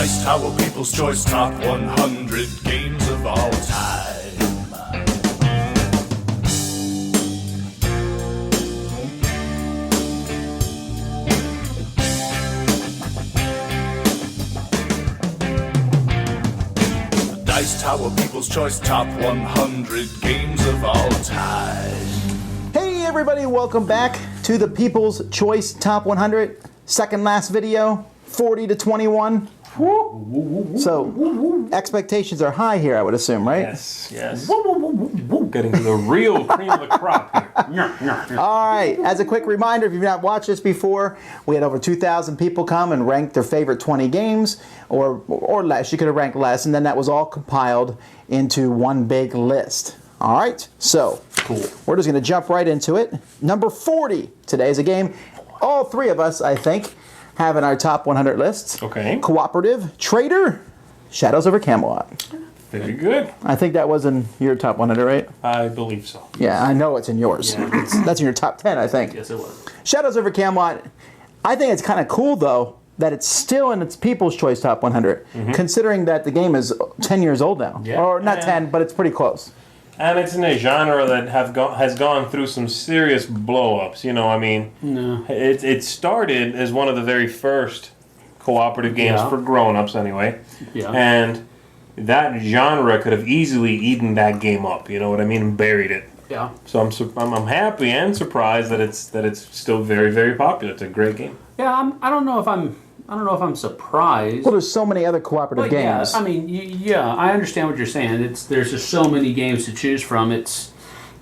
Dice Tower People's Choice Top 100 Games of All Time. Dice Tower People's Choice Top 100 Games of All Time. Hey everybody, welcome back to the People's Choice Top 100. Second last video, 40 to 21. So, expectations are high here, I would assume, right? Yes. Getting to the real cream of the crop here. All right, as a quick reminder, if you've not watched this before, we had over 2,000 people come and rank their favorite 20 games, or less. You could have ranked less, and then that was all compiled into one big list. All right, so Cool. We're just going to jump right into it. Number 40 today is a game all three of us, I think, have in our top 100 lists. Okay. Cooperative, Trader, Shadows over Camelot. Very good. I think that was in your top 100, right? I believe so. Yeah, I know it's in yours. Yeah. That's in your top 10, I think. Yes, it was. Shadows over Camelot, I think it's kind of cool, though, that it's still in its People's Choice Top 100, considering that the game is 10 years old now. Yeah. Or not 10, but it's pretty close. And it's in a genre that has gone through some serious blow-ups. You know, I mean, it started as one of the very first cooperative games for grown-ups, anyway. Yeah. And that genre could have easily eaten that game up. You know what I mean? And buried it. Yeah. So I'm happy and surprised that it's still very, very popular. It's a great game. Yeah, I don't know if I'm surprised. Well, there's so many other cooperative games. Yeah, I mean, I understand what you're saying. There's just so many games to choose from. It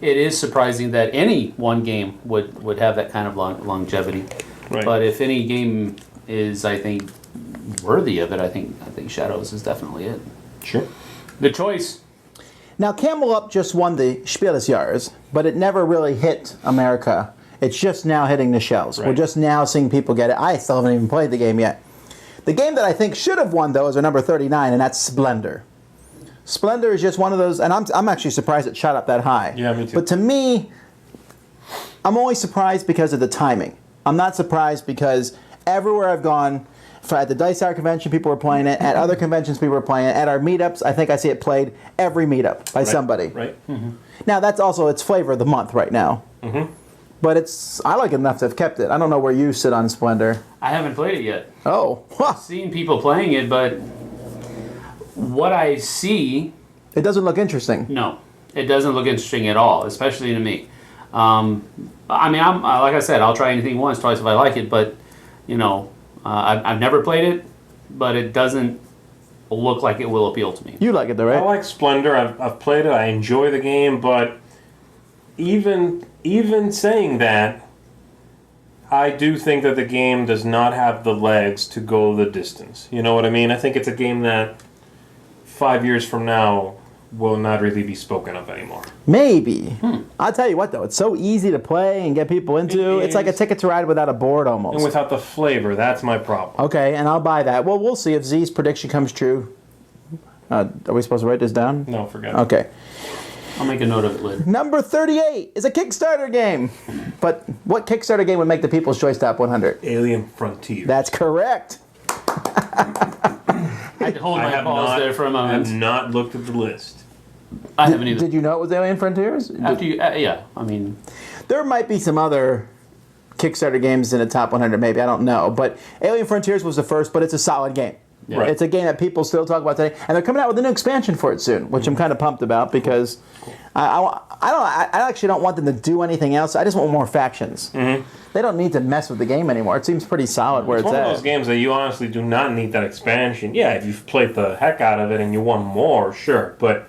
is surprising that any one game would have that kind of longevity. Right. But if any game is, I think, worthy of it, I think Shadows is definitely it. Sure. Good choice. Now, Camelot just won the Spiel des Jahres, but it never really hit America. It's just now hitting the shelves. Right. We're just now seeing people get it. I still haven't even played the game yet. The game that I think should have won, though, is our number 39, and that's Splendor. Splendor is just one of those, and I'm actually surprised it shot up that high. Yeah, me too. But to me, I'm only surprised because of the timing. I'm not surprised because everywhere I've gone, at the Dice Tower convention, people were playing it. At other conventions, people were playing it. At our meetups, I think I see it played every meetup by somebody. Right. Now, that's also its flavor of the month right now. But I like it enough to have kept it. I don't know where you sit on Splendor. I haven't played it yet. Oh. I've seen people playing it, but what I see... It doesn't look interesting. No. It doesn't look interesting at all, especially to me. I mean, like I said, I'll try anything once, twice if I like it, but, you know, I've never played it, but it doesn't look like it will appeal to me. You like it though, right? I like Splendor. I've played it. I enjoy the game, but even saying that, I do think that the game does not have the legs to go the distance. You know what I mean? I think it's a game that 5 years from now will not really be spoken of anymore. Maybe. I'll tell you what, though. It's so easy to play and get people into. It's like a Ticket to Ride without a board almost. And without the flavor. That's my problem. Okay, and I'll buy that. Well, we'll see if Zee's prediction comes true. Are we supposed to write this down? No, forget it. Okay. I'll make a note of it later. Number 38 is a Kickstarter game. But what Kickstarter game would make the People's Choice Top 100? Alien Frontier. That's correct. I had to hold my balls there for a moment. I have not looked at the list. I haven't either. Did you know it was Alien Frontiers? Yeah, I mean... There might be some other Kickstarter games in the top 100, maybe. I don't know. But Alien Frontiers was the first, but it's a solid game. Yeah. Right. It's a game that people still talk about today. And they're coming out with a new expansion for it soon, which I'm kind of pumped about because I actually don't want them to do anything else. I just want more factions. They don't need to mess with the game anymore. It seems pretty solid where it's at. It's one of those games that you honestly do not need that expansion. Yeah, if you've played the heck out of it and you want more, sure. But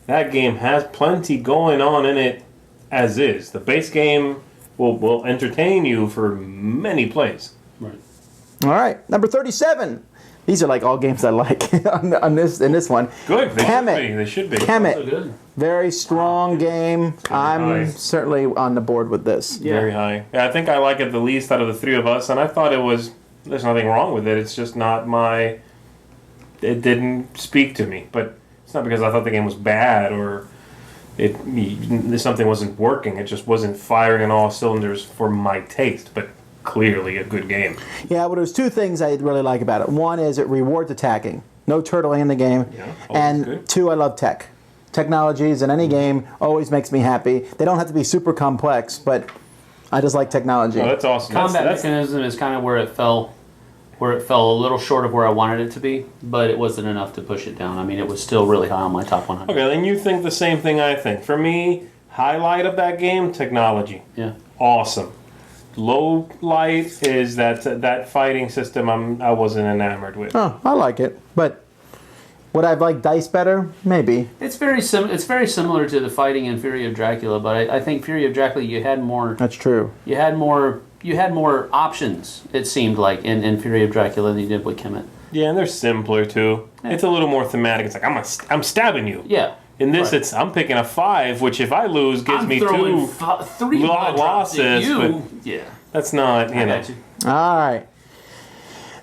that game has plenty going on in it as is. The base game will entertain you for many plays. Right. All right, number 37. These are like all games I like in this one. Good. They should be. Kemet. Good. Very strong game. I'm certainly on the board with this. Yeah. Very high. Yeah, I think I like it the least out of the three of us, and I thought there's nothing wrong with it. It's just not it didn't speak to me. But it's not because I thought the game was bad or something wasn't working. It just wasn't firing on all cylinders for my taste. But clearly a good game. Yeah, well, there's two things I really like about it. One is it rewards attacking. No turtling in the game. Yeah, and good. two, I love tech. Technologies in any game always makes me happy. They don't have to be super complex, but I just like technology. Oh, that's awesome. Combat That's mechanism is kind of where it fell a little short of where I wanted it to be, but it wasn't enough to push it down. I mean, it was still really high on my top 100. okay, then you think the same thing I think. For me, highlight of that game, technology. Yeah. Awesome. Low light is that fighting system I wasn't enamored with. Oh, I like it, but would I like Dice better? Maybe. It's very similar to the fighting in Fury of Dracula, but I think Fury of Dracula you had more. That's true. You had more options. It seemed like in Fury of Dracula than you did with Kemet. Yeah, and they're simpler too. Yeah. It's a little more thematic. It's like I'm stabbing you. Yeah. In this, Right. it's I'm picking a 5, which if I lose gives I'm me throwing 3 blood drops at losses. you. But Yeah. that's not I got you. All right.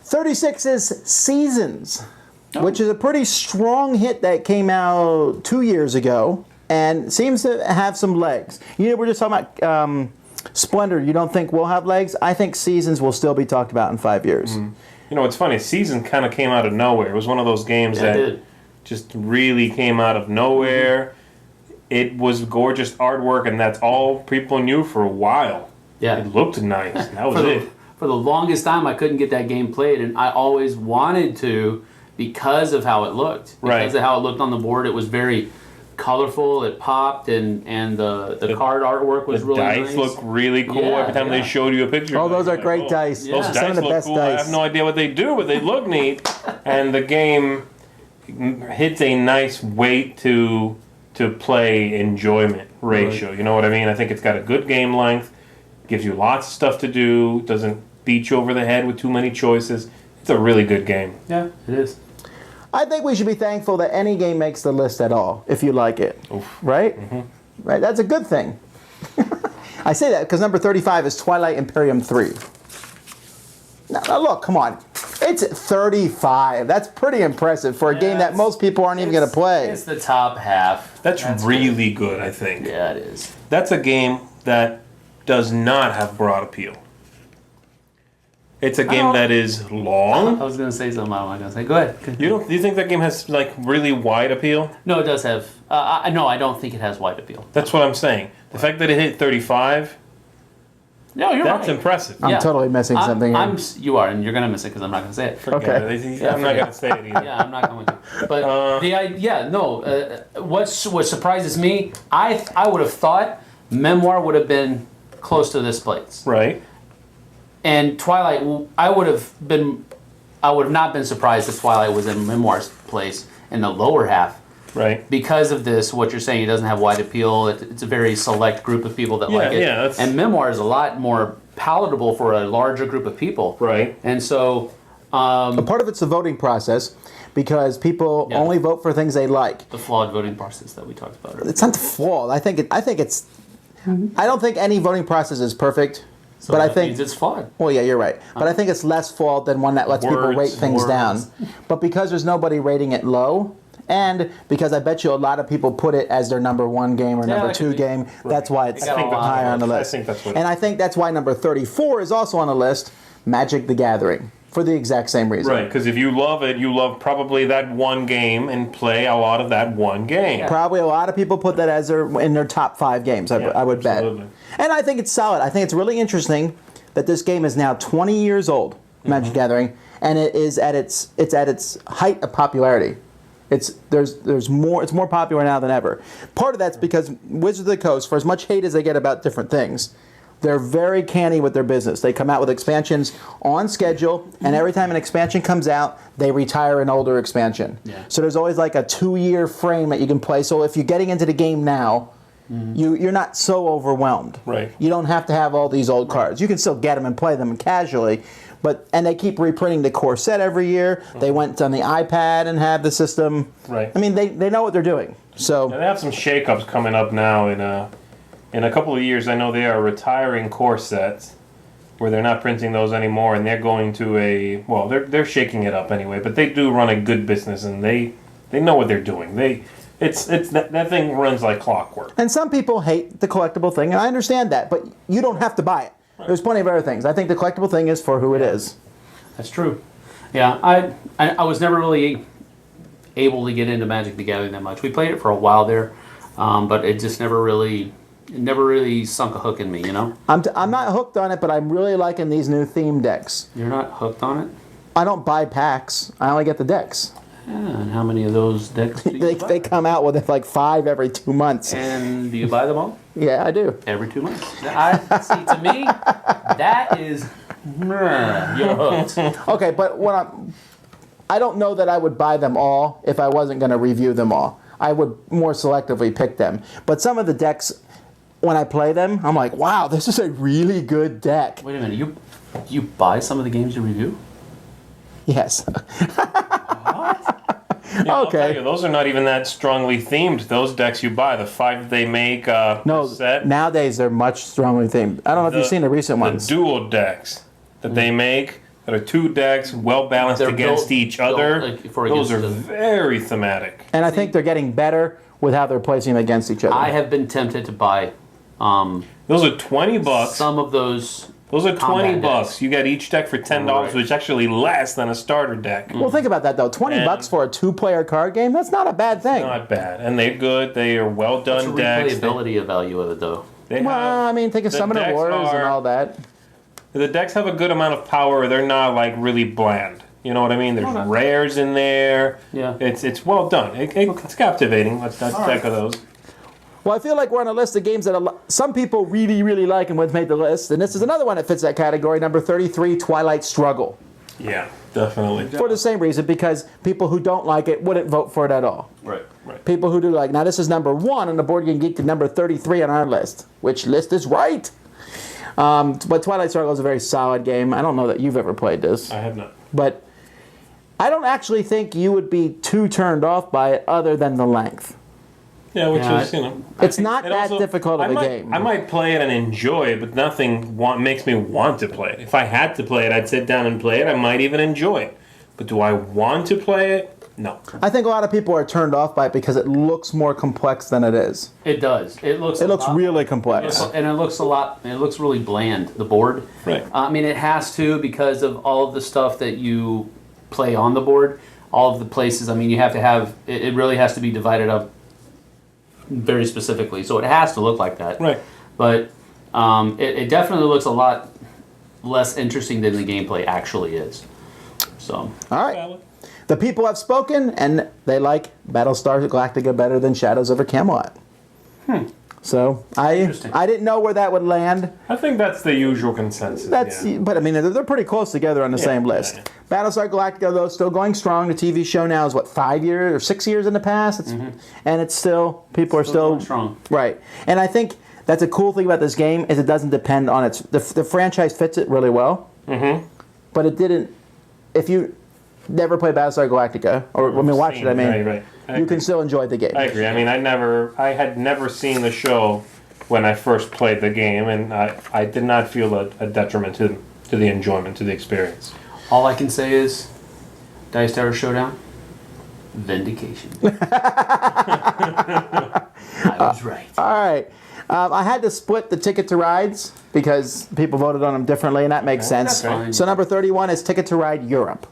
36 is Seasons, which is a pretty strong hit that came out 2 years ago and seems to have some legs. You know, we're just talking about Splendor. You don't think will have legs? I think Seasons will still be talked about in 5 years. You know, it's funny. Season kind of came out of nowhere. It was one of those games Yeah, it that did. just really came out of nowhere. It was gorgeous artwork, and that's all people knew for a while. Yeah. It looked nice. That was it. For the longest time, I couldn't get that game played, and I always wanted to because of how it looked. Right. Because of how it looked on the board, it was very colorful. It popped, and the card artwork was The really dice nice. look really cool Yeah, every time yeah. they showed you a picture. Oh, those are Like, great oh, dice. Those Yeah. dice Some of the look best cool. I dice. have no idea what they do, but they look neat. And the game hits a nice weight to play enjoyment ratio. You know what I mean? I think it's got a good game length, gives you lots of stuff to do, doesn't beat you over the head with too many choices. It's a really good game. Yeah, it is. I think we should be thankful that any game makes the list at all, if you like it. Right? Right? That's a good thing. I say that because number 35 is Twilight Imperium 3. Now look, come on. It's 35. That's pretty impressive for a game that most people aren't even going to play. It's the top half. That's really good, I think. Yeah, it is. That's a game that does not have broad appeal. It's a game that is I long. was going to say something. I'm not going to say. Go ahead. Do you think that game has like really wide appeal? No, it does have. No, I don't think it has wide appeal. That's what I'm saying. The fact that it hit 35, No, you're that's right. impressive. I'm totally missing something here. You are, and you're going to miss it because I'm not going to say it. Okay. I'm not going to say it either. Yeah, I'm not going to. But what surprises me, I would have thought Memoir would have been close to this place, Right. and Twilight, I would have not been surprised if Twilight was in Memoir's place in the lower half. Right. Because of this, what you're saying, it doesn't have wide appeal. It's a very select group of people that like it. Yeah, that's- and Memoir is a lot more palatable for a larger group of people. Right. And so, A part of it's the voting process because people Yeah. only vote for things they like. the flawed voting process that we talked about earlier. It's not flawed. I think it's. I don't think any voting process is perfect, So but I that think. means it's flawed. Well, yeah, you're right. But I think it's less flawed than one that lets people Words, rate things down. words. But because there's nobody rating it low, and because I bet you a lot of people put it as their number 1 game or Yeah, number that 2 could be. game, that's why it's I think that's higher what on the it is. I list. think that's what it And I think that's why number 34 is also on the list, Magic the Gathering, for the exact same reason. Right. Because if you love it, you love probably that one game and play a lot of that one game. Probably a lot of people put that as in their top 5 games, I would bet. absolutely. And I think it's solid. I think it's really interesting that this game is now 20 years old, Magic Gathering, and it is at its height of popularity. There's more. It's more popular now than ever. Part of that's because Wizards of the Coast, for as much hate as they get about different things, they're very canny with their business. They come out with expansions on schedule, and every time an expansion comes out, they retire an older expansion. Yeah. So there's always like a 2-year frame that you can play. So if you're getting into the game now, you're not so overwhelmed. Right. You don't have to have all these old cards. You can still get them and play them casually. And they keep reprinting the core set every year. They went on the iPad and have the system. Right. I mean, they know what they're doing. So And they have some shakeups coming up now in a couple of years. I know they are retiring core sets where they're not printing those anymore, and they're going to they're shaking it up anyway. But they do run a good business, and they know what they're doing. That thing runs like clockwork. And some people hate the collectible thing, and I understand that, but you don't have to buy it. There's plenty of other things. I think the collectible thing is for who it is. That's true. Yeah, I was never really able to get into Magic the Gathering that much. We played it for a while there, but it just never really sunk a hook in me, you know? I'm not hooked on it, but I'm really liking these new theme decks. You're not hooked on it? I don't buy packs. I only get the decks. Yeah, and how many of those decks do you buy? They come out with like 5 every 2 months. And do you buy them all? Yeah, I do. Every 2 months. See, to me, that is... You're hooked. Okay, but I don't know that I would buy them all if I wasn't going to review them all. I would more selectively pick them. But some of the decks, when I play them, I'm like, wow, this is a really good deck. Wait a minute, you buy some of the games you review? Yes. Yeah, I'll tell Okay. you, those are not even that strongly themed. Those decks you buy, the 5 they make No, set. nowadays they're much strongly themed. I don't know if you've seen the recent ones. The dual decks that they make, that are 2 decks, well balanced They're against built- each other. like, for Those are against the- very thematic. And I think they're getting better with how they're placing them against each other. I have been tempted to buy Those are $20. some of those. Those are combat $20. decks. You get each deck for $10, Right. which is actually less than a starter deck. Well, think about that though. $20 for a 2-player card game, that's not a bad thing. Not bad, and they're good. They are well What's done the decks. replayability value of it, though? They Well, have, I mean, think of the Summoner decks Wars and are- all that. the decks have a good amount of power. They're not like really bland. You know what I mean? There's Okay. rares in there. Yeah. It's well done. It's captivating. Let's deck of those. Well, I feel like we're on a list of games that some people really, really like and would made the list. And this is another one that fits that category, number 33, Twilight Struggle. Yeah, definitely. For the same reason, because people who don't like it wouldn't vote for it at all. Right. People who do like, now this is number 1 on the Board Game Geek to number 33 on our list. Which list is right? But Twilight Struggle is a very solid game. I don't know that you've ever played this. I have not. But I don't actually think you would be too turned off by it other than the length. Yeah, which Yeah, is, you know. It's not it that also- difficult of a game. I might play it and enjoy it, but nothing makes me want to play it. If I had to play it, I'd sit down and play it. I might even enjoy it. But do I want to play it? No. I think a lot of people are turned off by it because it looks more complex than it is. It does. It looks. It looks a lot- really complex. and it looks a lot. It looks really bland. The board. Right. I mean, it has to because of all of the stuff that you play on the board. All of the places. I mean, you have to have. It really has to be divided up very specifically. So it has to look like that. Right. But it definitely looks a lot less interesting than the gameplay actually is. So. All right. The people have spoken, and they like Battlestar Galactica better than Shadows over Camelot. So Interesting. I didn't know where that would land. I think that's the usual consensus. yeah. But I mean they're pretty close together on the same list. yeah. Battlestar Galactica though still going strong. The TV show now is what 5 years or 6 years in the past, and it's still people are still going strong. right. And I think that's a cool thing about this game is it doesn't depend on the franchise fits it really well. But it didn't. If you never played Battlestar Galactica or watch it, I mean, Right. I you agree. can still enjoy the game. I agree. I mean, I had never seen the show when I first played the game, and I did not feel a detriment to the enjoyment, to the experience. All I can say is, Dice Tower Showdown, vindication. I was right. All right. I had to split the Ticket to Rides because people voted on them differently, and that makes sense. That's fine. So number 31 is Ticket to Ride Europe.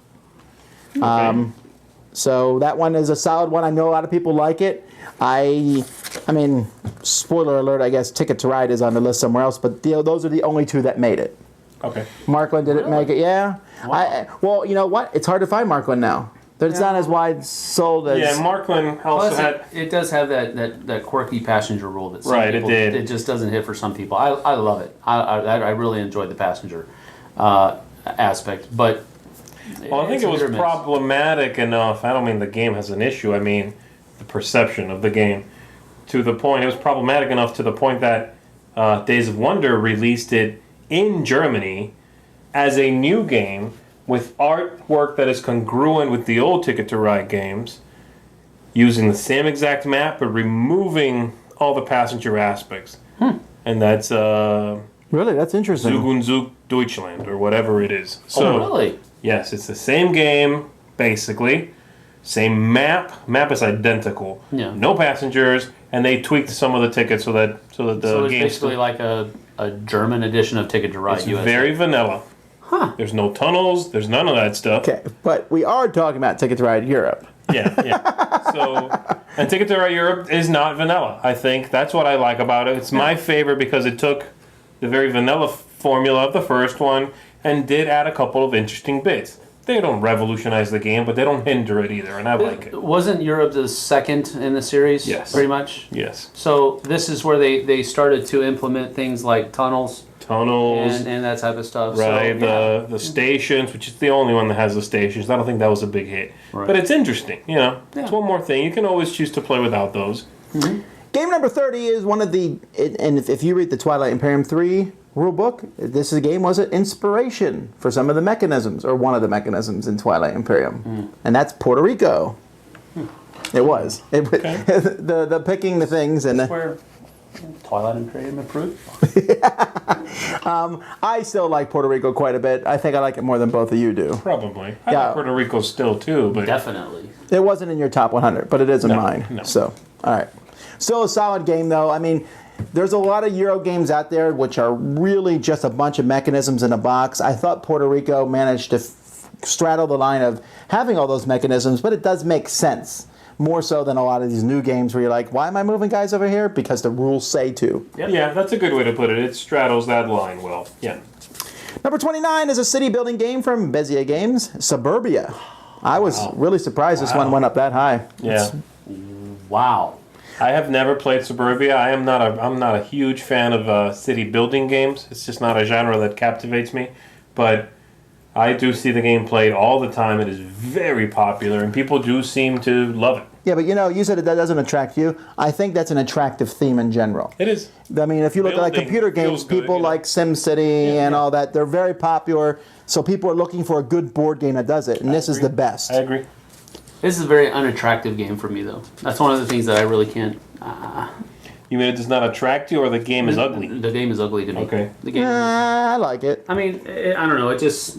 So that one is a solid one. I know a lot of people like it. I mean, spoiler alert, I guess Ticket to Ride is on the list somewhere else, but those are the only 2 that made it. Okay. Markland didn't make it, yeah. Wow. Well, you know what? It's hard to find Markland now. It's not as wide sold as... Yeah, Markland also Plus, had. it does have that quirky passenger rule that some Right, it people, did. It just doesn't hit for some people. I love it. I really enjoyed the passenger aspect, but Well, I think it's it a was hit or miss. problematic enough. I don't mean the game has an issue. I mean the perception of the game. To the point, it was problematic enough to the point that Days of Wonder released it in Germany as a new game with artwork that is congruent with the old Ticket to Ride games, using the same exact map but removing all the passenger aspects. And that's Really? That's interesting. Zug und Zug Deutschland, or whatever it is. So, Oh, really? yes, it's the same game, basically. Same map. Map is identical. Yeah. No passengers, and they tweaked some of the tickets so that the So it's game basically like a a German edition of Ticket to Ride It's USA. very vanilla. Huh. There's no tunnels. There's none of that stuff. Okay, but we are talking about Ticket to Ride Europe. Yeah. So, and Ticket to Ride Europe is not vanilla. I think that's what I like about it. It's my favorite because it took the very vanilla formula of the first one and did add a couple of interesting bits. They don't revolutionize the game, but they don't hinder it either, and I like it. Wasn't Europe the second in the series? Yes. Pretty much? Yes. So this is where they started to implement things like tunnels Tunnels. and that type of stuff. Right, So, the stations, which is the only one that has the stations. I don't think that was a big hit. Right. But it's interesting, you know. Yeah. It's one more thing. You can always choose to play without those. Game number 30 is one of the, and if you read the Twilight Imperium 3 rule book, this is a game was an inspiration for some of the mechanisms, or one of the mechanisms in Twilight Imperium. And that's Puerto Rico. It was. Okay. the picking the things and where Twilight Imperium improved. I still like Puerto Rico quite a bit. I think I like it more than both of you do. Probably. I Yeah. like Puerto Rico still, too. But Definitely. It wasn't in your top 100, but it is in mine. no. So, all right. Still a solid game, though. I mean, there's a lot of Euro games out there which are really just a bunch of mechanisms in a box. I thought Puerto Rico managed to straddle the line of having all those mechanisms, but it does make sense. More so than a lot of these new games where you're like, why am I moving guys over here? Because the rules say to. Yep. yeah, that's a good way to put it. It straddles that line well. Yeah. Number 29 is a city building game from Bezier Games, Suburbia. I was really surprised this one went up that high. Yeah. Wow. I have never played Suburbia. I'm not a huge fan of city building games. It's just not a genre that captivates me. But I do see the game played all the time. It is very popular, and people do seem to love it. Yeah, but you said that doesn't attract you. I think that's an attractive theme in general. It is. I mean, if you look at like Building computer games, feels good, people you know? like SimCity and yeah. all that. They're very popular, so people are looking for a good board game that does it, and this is the best. I agree. This is a very unattractive game for me, though. That's one of the things that I really can't. You mean it does not attract you, or the game is ugly? The game is ugly to me. Okay. The game. I like it. I mean, I don't know. It just.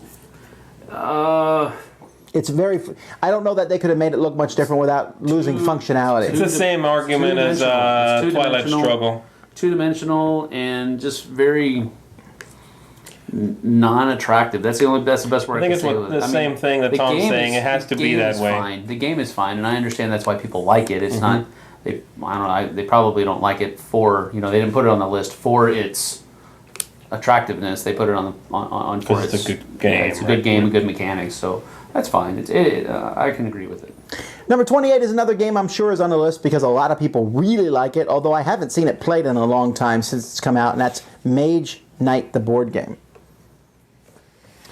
It's very. I don't know that they could have made it look much different without losing functionality. It's the same argument as Two-dimensional. It's Twilight two-dimensional. Struggle. Two-dimensional and just very non-attractive. That's the best word I think can it's say. what, with the it. I same mean, thing that the Tom's game saying. is- It has to the be game that is way. Fine. The game is fine, and I understand that's why people like it. It's not. I don't know. They probably don't like it for they didn't put it on the list for its attractiveness. They put it on for Because it's a good game, Yeah, it's a right? good game and good mechanics. So that's fine. I can agree with it. Number 28 is another game I'm sure is on the list because a lot of people really like it, although I haven't seen it played in a long time since it's come out, and that's Mage Knight, the board game.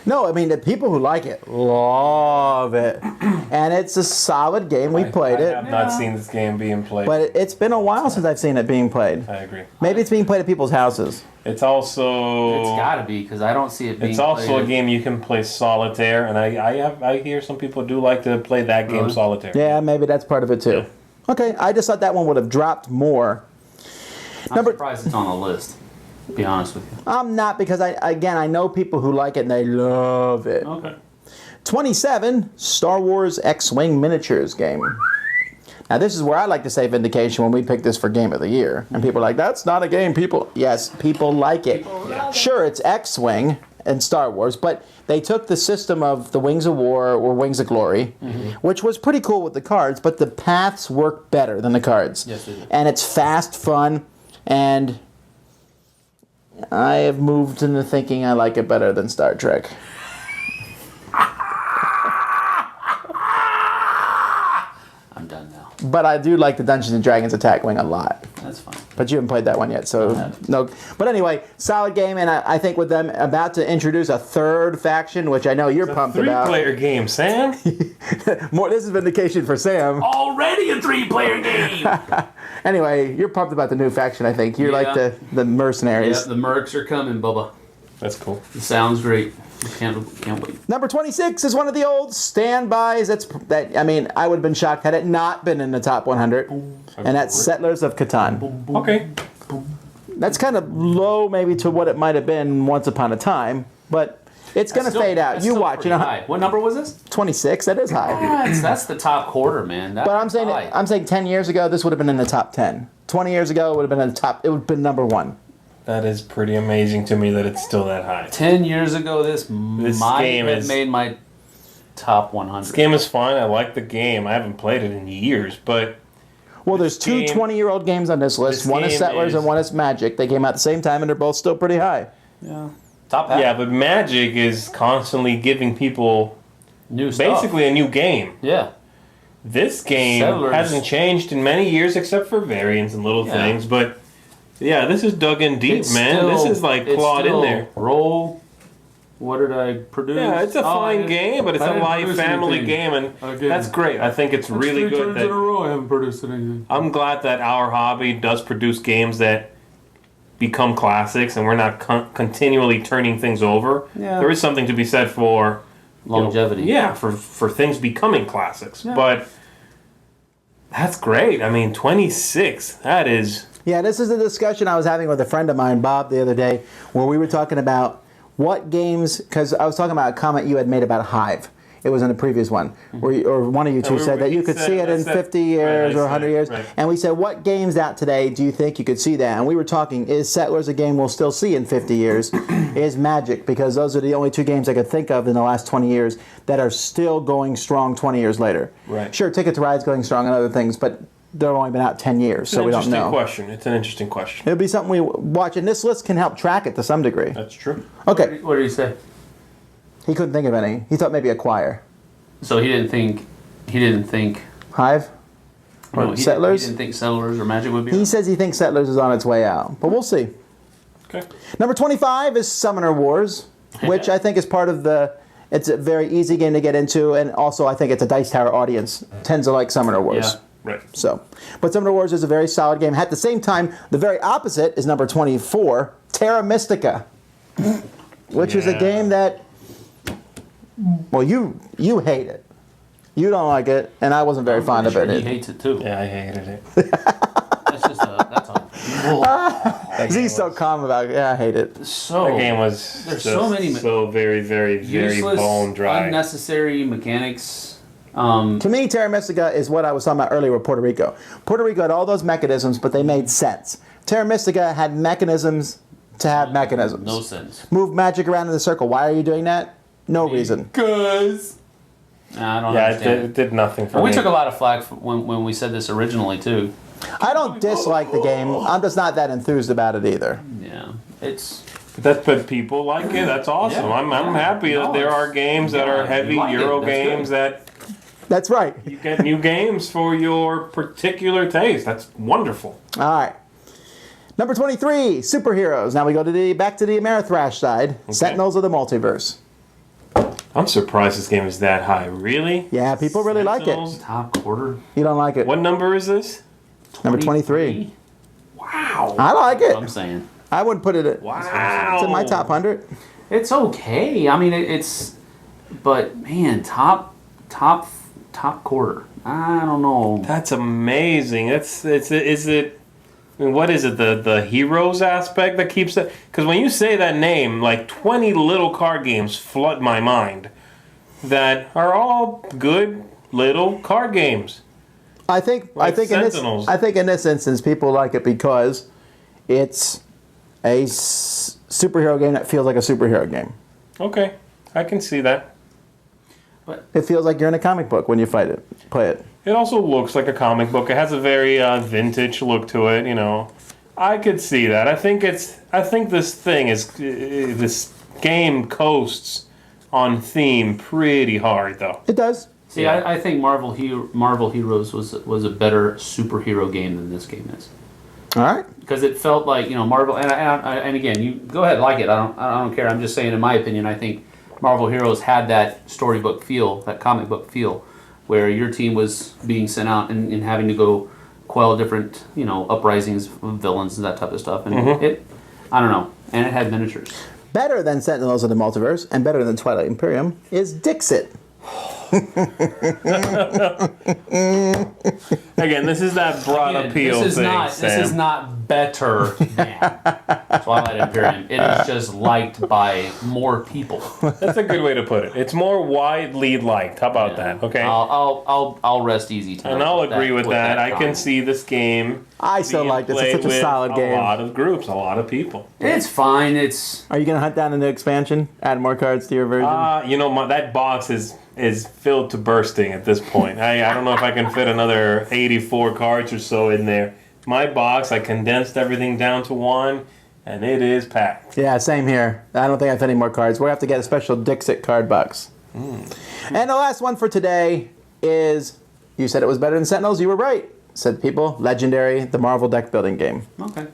No, I mean, the people who like it love it. And it's a solid game. We played I it. have not seen this game being played. But it's been a while since I've seen it being played. I agree. Maybe it's being played at people's houses. It's also It's got to be because I don't see it being. It's also played. a game you can play solitaire, and I hear some people do like to play that game Really? solitaire. Yeah, maybe that's part of it too. Okay, I just thought that one would have dropped more. I'm surprised it's on the list. To be honest with you. I'm not because I know people who like it and they love it. Okay. 27, Star Wars X-Wing Miniatures game. Now this is where I like to say vindication when we pick this for Game of the Year. And people are like, that's not a game. Yes, people like it. Sure, it's X-Wing and Star Wars, but they took the system of the Wings of War or Wings of Glory, which was pretty cool with the cards, but the paths work better than the cards. Yes, they do. And it's fast, fun, and I have moved into thinking I like it better than Star Trek. I'm done now. But I do like the Dungeons and Dragons Attack Wing a lot. That's fine. But you haven't played that one yet, so no. But anyway, solid game, and I think with them about to introduce a third faction, which I know you're pumped about. Three-player game, Sam. More. This is vindication for Sam. Already a 3-player game. Anyway, you're pumped about the new faction. I think you're like Yeah. the mercenaries. Yeah, the mercs are coming, Bubba. That's cool. It sounds great. Can't wait. Number 26 is one of the old standbys. I mean, I would have been shocked had it not been in the top 100, and that's Settlers of Catan. Okay. That's kind of low, maybe to what it might have been once upon a time, but it's going to fade out. That's You still watch. pretty high. What number was this? 26. That is high. That's the top quarter, man. But I'm saying 10 years ago, this would have been in the top 10. 20 years ago, it would have been in the top. It would have been number 1. That is pretty amazing to me that it's still that high. 10 years ago, this might game have made my top 100. This game is fine. I like the game. I haven't played it in years, but... Well, there's two 20-year-old games on this list. One is Settlers and one is Magic. They came out at the same time, and they're both still pretty high. Yeah. Top half. Yeah, but Magic is constantly giving people new stuff. Basically a new game. Yeah. This game hasn't changed in many years except for variants and little things, but yeah, this is dug in deep, man. This is like clawed in there. Roll. What did I produce? Yeah, it's a fine game, but it's a live family game, and that's great. I think it's really good. 3 turns in a row, I haven't produced anything. I'm glad that our hobby does produce games that become classics, and we're not continually turning things over. Yeah. There is something to be said for longevity. For things becoming classics. Yeah. But that's great. I mean, 26. That is. Yeah, this is a discussion I was having with a friend of mine, Bob, the other day, where we were talking about what games, because I was talking about a comment you had made about Hive. It was in the previous one, or one of you two said that you could see it in 50 years or 100 years. Right. And we said, what games out today do you think you could see that? And we were talking, is Settlers a game we'll still see in 50 years? Is Magic? Because those are the only two games I could think of in the last 20 years that are still going strong 20 years later. Right. Sure, Ticket to Ride's going strong and other things, but they've only been out 10 years, so we don't know. It's an interesting question. It'll be something we watch, and this list can help track it to some degree. That's true. Okay. What did he say? He couldn't think of any. He thought maybe Acquire. So he didn't think Hive? Or Settlers? He didn't think Settlers or Magic would be He says he thinks Settlers is on its way out, but we'll see. Okay. Number 25 is Summoner Wars, which I think is part of it's a very easy game to get into, and also I think it's a Dice Tower audience. Tends to like Summoner Wars. Yeah. Right. So, but Summoner Wars is a very solid game. At the same time, the very opposite is number 24, Terra Mystica, which is a game that, well, you hate it. You don't like it, and I wasn't very fond of it. He hates it too. Yeah, I hated it. That's a. Zee's so calm about it. Yeah, I hate it. So that game was there's so many very, very, very bone dry, unnecessary mechanics. To me, Terra Mystica is what I was talking about earlier with Puerto Rico. Puerto Rico had all those mechanisms, but they made sense. Terra Mystica had mechanisms to have mechanisms. No sense. Move magic around in the circle. Why are you doing that? No reason. Because. I don't understand. It did nothing for me. We took a lot of flack when we said this originally, too. I don't dislike the game. I'm just not that enthused about it either. Yeah. But people like it. That's awesome. Yeah, I'm happy that there are games that are heavy Euro games that. That's right. You get new games for your particular taste. That's wonderful. All right. Number 23, superheroes. Now we go back to the Amerithrash side. Okay. Sentinels of the Multiverse. I'm surprised this game is that high. Really? Yeah, people really like it. Top quarter. You don't like it. What number is this? Number 23. Wow. I like it. I'm saying. I wouldn't put it at... Wow. It's in my top 100. It's okay. I mean, it's... But, man, top quarter. I don't know. That's amazing. Is it? I mean, what is it? The heroes aspect that keeps it? Because when you say that name, like 20 little card games flood my mind that are all good little card games. I think in this instance people like it because it's a superhero game that feels like a superhero game. Okay, I can see that. But it feels like you're in a comic book when you play it. It also looks like a comic book. It has a very vintage look to it. You know, I could see that. I think this game coasts on theme pretty hard, though. It does. See, yeah. I think Marvel Heroes was a better superhero game than this game is. All right. Because it felt like Marvel, and again, you go ahead, like it. I don't care. I'm just saying, in my opinion, I think Marvel Heroes had that storybook feel, that comic book feel, where your team was being sent out and having to go quell different, uprisings of villains and that type of stuff. And I don't know. And it had miniatures. Better than Sentinels of the Multiverse and better than Twilight Imperium is Dixit. Again, this is that broad appeal this is thing. Not, Sam. This is not better than Twilight Imperium. It is just liked by more people. That's a good way to put it. It's more widely liked. How about that? Okay. I'll rest easy tonight. And I'll agree with that. I can comment. see this game. I still being like this. It's played such a with solid game. A lot of groups, a lot of people. It's fine. It's Are you going to hunt down a new expansion? Add more cards to your version? You know, that box is filled to bursting at this point. I don't know if I can fit another 84 cards or so in there. My box, I condensed everything down to one, and it is packed. Yeah, same here. I don't think I have any more cards. We'll have to get a special Dixit card box. And the last one for today is, you said it was better than Sentinels. You were right. Said people, Legendary, the Marvel deck building game. okay.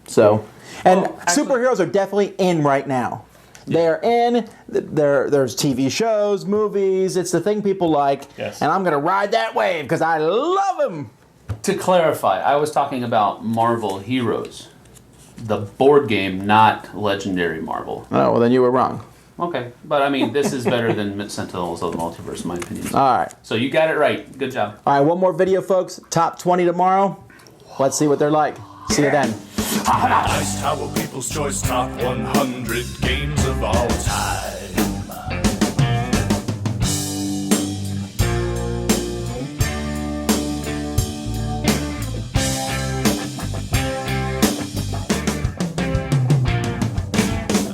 So, and actually- superheroes are definitely in right now. They are in. There's TV shows, movies. It's the thing people like. Yes. And I'm going to ride that wave because I love them. To clarify, I was talking about Marvel Heroes, the board game, not Legendary Marvel. Oh, well, then you were wrong. Okay, but I mean, this is better than Sentinels of the Multiverse, in my opinion. All right. So you got it right. Good job. All right, one more video, folks. Top 20 tomorrow. Let's see what they're like. See you then. Dice Tower People's Choice Top 100 Games of All Time.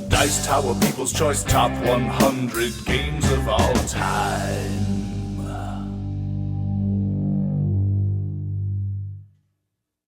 Dice Tower People's Choice Top 100 Games of All Time.